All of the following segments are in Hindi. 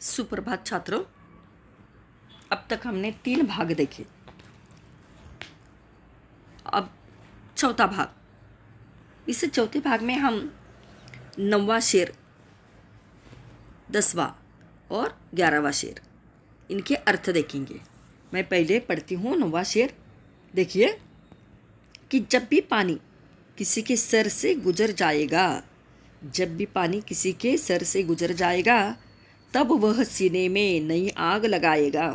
सुप्रभात छात्रों। अब तक हमने 3 भाग देखे। अब चौथा भाग। इस चौथे भाग में हम 9वां शेर, 10वां और 11वां शेर, इनके अर्थ देखेंगे। मैं पहले पढ़ती हूँ 9वां शेर। देखिए कि जब भी पानी किसी के सर से गुजर जाएगा, जब भी पानी किसी के सर से गुजर जाएगा, तब वह सीने में नई आग लगाएगा।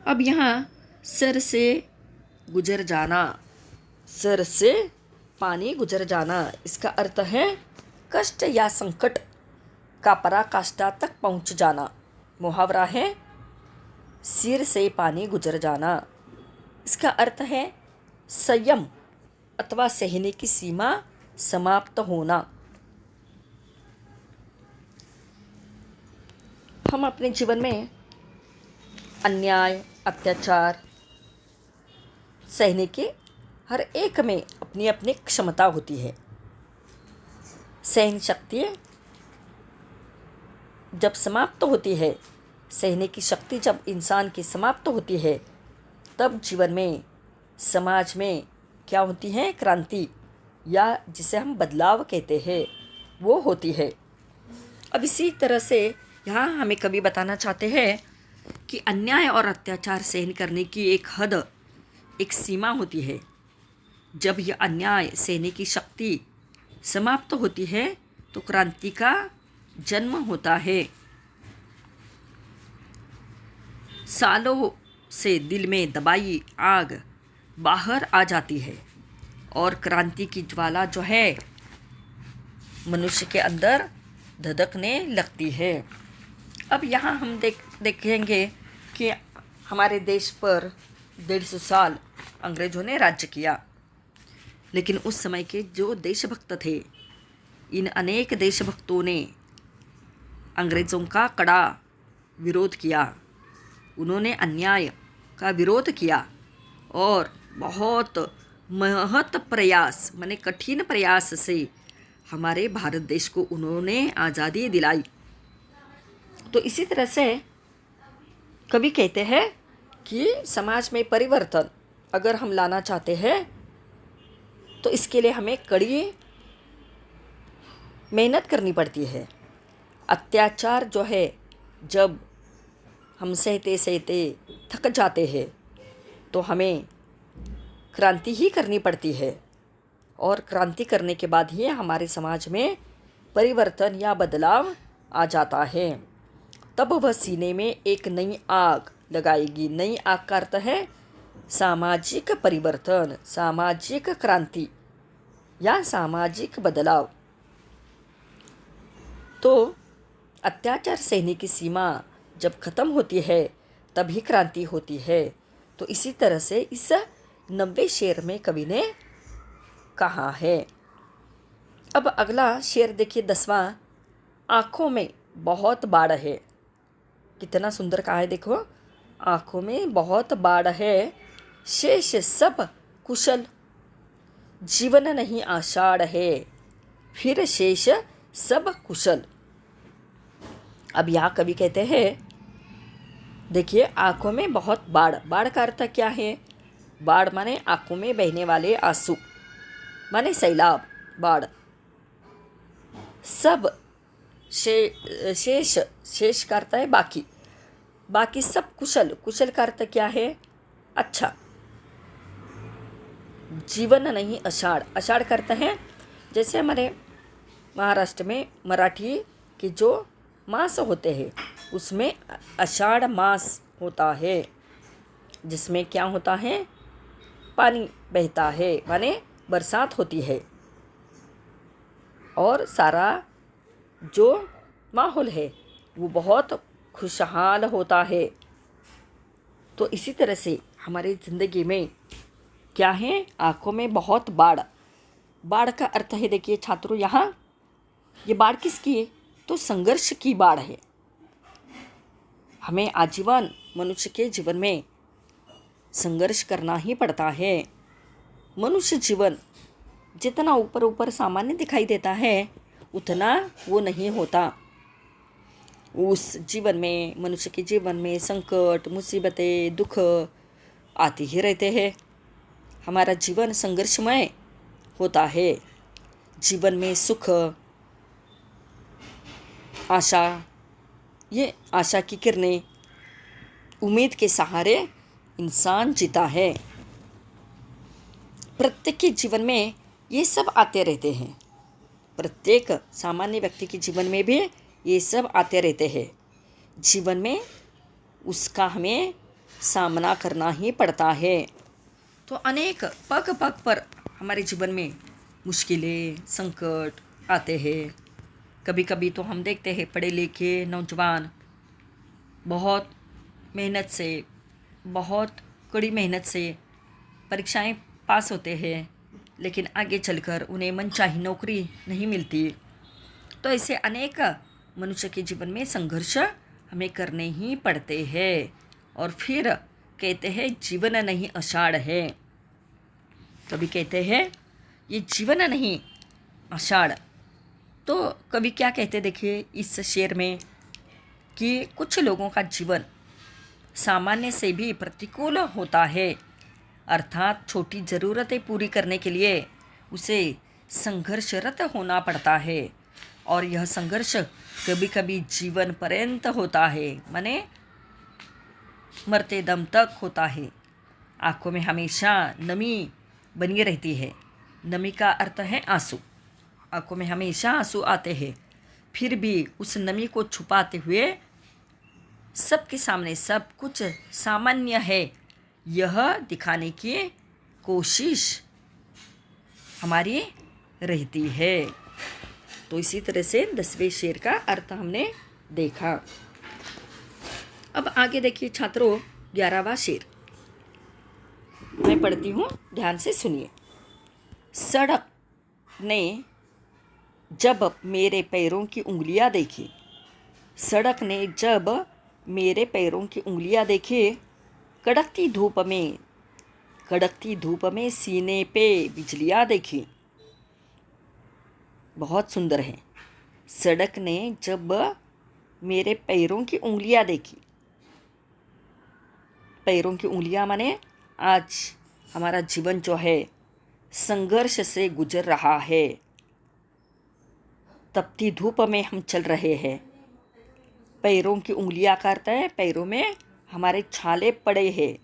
अब यहाँ सर से गुजर जाना, सर से पानी गुजर जाना, इसका अर्थ है कष्ट या संकट का पराकाष्ठा तक पहुँच जाना। मुहावरा है सिर से पानी गुजर जाना। इसका अर्थ है संयम अथवा सहने की सीमा समाप्त होना। हम अपने जीवन में अन्याय, अत्याचार सहने के हर एक में अपनी अपनी क्षमता होती है। सहन शक्ति जब समाप्त होती है, सहने की शक्ति जब इंसान की समाप्त होती है, तब जीवन में, समाज में क्या होती है? क्रांति, या जिसे हम बदलाव कहते हैं, वो होती है। अब इसी तरह से यहाँ हमें कवि बताना चाहते हैं कि अन्याय और अत्याचार सहन करने की एक हद, एक सीमा होती है। जब यह अन्याय सहने की शक्ति समाप्त होती है तो क्रांति का जन्म होता है। सालों से दिल में दबाई आग बाहर आ जाती है और क्रांति की ज्वाला जो है मनुष्य के अंदर धधकने लगती है। अब यहाँ हम देखेंगे कि हमारे देश पर 150 साल अंग्रेज़ों ने राज्य किया, लेकिन उस समय के जो देशभक्त थे, इन अनेक देशभक्तों ने अंग्रेज़ों का कड़ा विरोध किया। उन्होंने अन्याय का विरोध किया और बहुत महत प्रयास, माने कठिन प्रयास से हमारे भारत देश को उन्होंने आज़ादी दिलाई। तो इसी तरह से कवि कहते हैं कि समाज में परिवर्तन अगर हम लाना चाहते हैं तो इसके लिए हमें कड़ी मेहनत करनी पड़ती है। अत्याचार जो है, जब हम सहते सहते थक जाते हैं तो हमें क्रांति ही करनी पड़ती है, और क्रांति करने के बाद ही हमारे समाज में परिवर्तन या बदलाव आ जाता है। तब वह सीने में एक नई आग लगाएगी। नई आग का अर्थ है सामाजिक परिवर्तन, सामाजिक क्रांति या सामाजिक बदलाव। तो अत्याचार सहने की सीमा जब खत्म होती है तभी क्रांति होती है। तो इसी तरह से इस 90वें शेर में कवि ने कहा है। अब अगला शेर देखिए 10वां। आँखों में बहुत बाढ़ है। कितना सुंदर कहा है, देखो। आँखों में बहुत बाढ़ है, शेष सब कुशल, जीवन नहीं आषाढ़ है, फिर शेष सब कुशल। अब यहाँ कवि कहते हैं, देखिए, आँखों में बहुत बाढ़। बाढ़ का अर्थ क्या है? बाढ़ माने आँखों में बहने वाले आंसू, माने सैलाब, बाढ़। सब शेष, शेष का अर्थ है बाकी, बाकी सब कुशल। कुशल का अर्थ क्या है? अच्छा। जीवन नहीं आषाढ़। आषाढ़ का अर्थ है, जैसे हमारे महाराष्ट्र में मराठी के जो मास होते हैं उसमें आषाढ़ मास होता है, जिसमें क्या होता है? पानी बहता है, माने बरसात होती है, और सारा जो माहौल है वो बहुत खुशहाल होता है। तो इसी तरह से हमारी ज़िंदगी में क्या है? आँखों में बहुत बाढ़। बाढ़ का अर्थ है, देखिए छात्रों, यहाँ ये बाढ़ किसकी है? तो संघर्ष की बाढ़ है। हमें आजीवन मनुष्य के जीवन में संघर्ष करना ही पड़ता है। मनुष्य जीवन जितना ऊपर ऊपर सामान्य दिखाई देता है उतना वो नहीं होता। उस जीवन में, मनुष्य के जीवन में संकट, मुसीबतें, दुख आते ही रहते हैं। हमारा जीवन संघर्षमय होता है। जीवन में सुख, आशा, ये आशा की किरणें, उम्मीद के सहारे इंसान जीता है। प्रत्येक के जीवन में ये सब आते रहते हैं। प्रत्येक सामान्य व्यक्ति के जीवन में भी ये सब आते रहते हैं। जीवन में उसका हमें सामना करना ही पड़ता है। तो अनेक पग पग पर हमारे जीवन में मुश्किलें, संकट आते हैं। कभी कभी तो हम देखते हैं पढ़े लिखे नौजवान बहुत मेहनत से, बहुत कड़ी मेहनत से परीक्षाएं पास होते हैं, लेकिन आगे चलकर उन्हें मनचाही नौकरी नहीं मिलती। तो ऐसे अनेक मनुष्य के जीवन में संघर्ष हमें करने ही पड़ते हैं। और फिर कहते हैं जीवन नहीं आषाढ़ है। कभी कहते हैं ये जीवन नहीं आषाढ़। तो कभी क्या कहते देखिए इस शेर में कि कुछ लोगों का जीवन सामान्य से भी प्रतिकूल होता है, अर्थात छोटी ज़रूरतें पूरी करने के लिए उसे संघर्षरत होना पड़ता है। और यह संघर्ष कभी कभी जीवन पर्यंत होता है, माने मरते दम तक होता है। आँखों में हमेशा नमी बनी रहती है। नमी का अर्थ है आंसू। आँखों में हमेशा आंसू आते हैं, फिर भी उस नमी को छुपाते हुए सबके सामने सब कुछ सामान्य है, यह दिखाने की कोशिश हमारी रहती है। तो इसी तरह से 10वें शेर का अर्थ हमने देखा। अब आगे देखिए छात्रों 11वां शेर मैं पढ़ती हूँ, ध्यान से सुनिए। सड़क ने जब मेरे पैरों की उंगलियां देखी, सड़क ने जब मेरे पैरों की उंगलियां देखी, कड़कती धूप में सीने पे बिजलियां देखी। बहुत सुंदर है। सड़क ने जब मेरे पैरों की उंगलियां देखी, पैरों की उंगलियां माने आज हमारा जीवन जो है संघर्ष से गुजर रहा है। तपती धूप में हम चल रहे हैं। पैरों की उंगलियां करते हैं, पैरों में हमारे छाले पड़े हैं,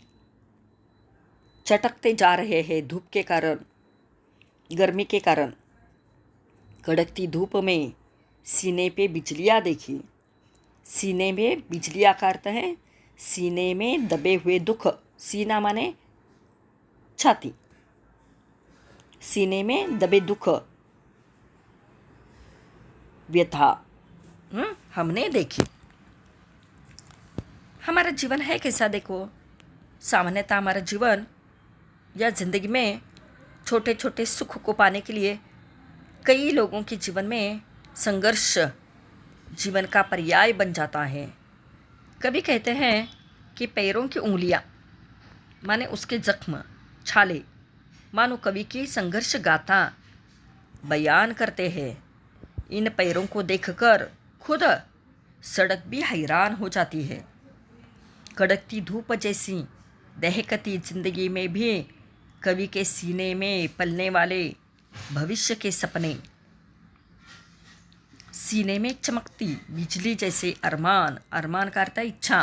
चटकते जा रहे हैं धूप के कारण, गर्मी के कारण। कड़कती धूप में सीने पे बिजलियां देखी। सीने में बिजलियां करते हैं, सीने में दबे हुए दुख। सीना माने छाती। सीने में दबे दुख, व्यथा हमने देखी। हमारा जीवन है कैसा देखो। सामान्यतः हमारा जीवन या जिंदगी में छोटे छोटे सुख को पाने के लिए कई लोगों के जीवन में संघर्ष जीवन का पर्याय बन जाता है। कभी कहते हैं कि पैरों की उंगलियां माने उसके जख्म, छाले मानो कवि की संघर्ष गाथा बयान करते हैं। इन पैरों को देखकर खुद सड़क भी हैरान हो जाती है। कड़कती धूप जैसी दहकती जिंदगी में भी कवि के सीने में पलने वाले भविष्य के सपने, सीने में चमकती बिजली जैसे अरमान, अरमान का अर्थ इच्छा,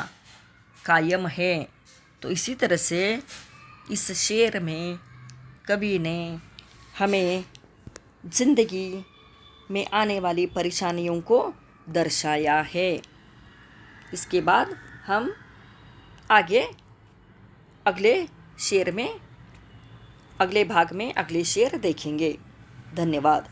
कायम है। तो इसी तरह से इस शेर में कवि ने हमें जिंदगी में आने वाली परेशानियों को दर्शाया है। इसके बाद हम आगे अगले शेर में, अगले भाग में अगले शेर देखेंगे। धन्यवाद।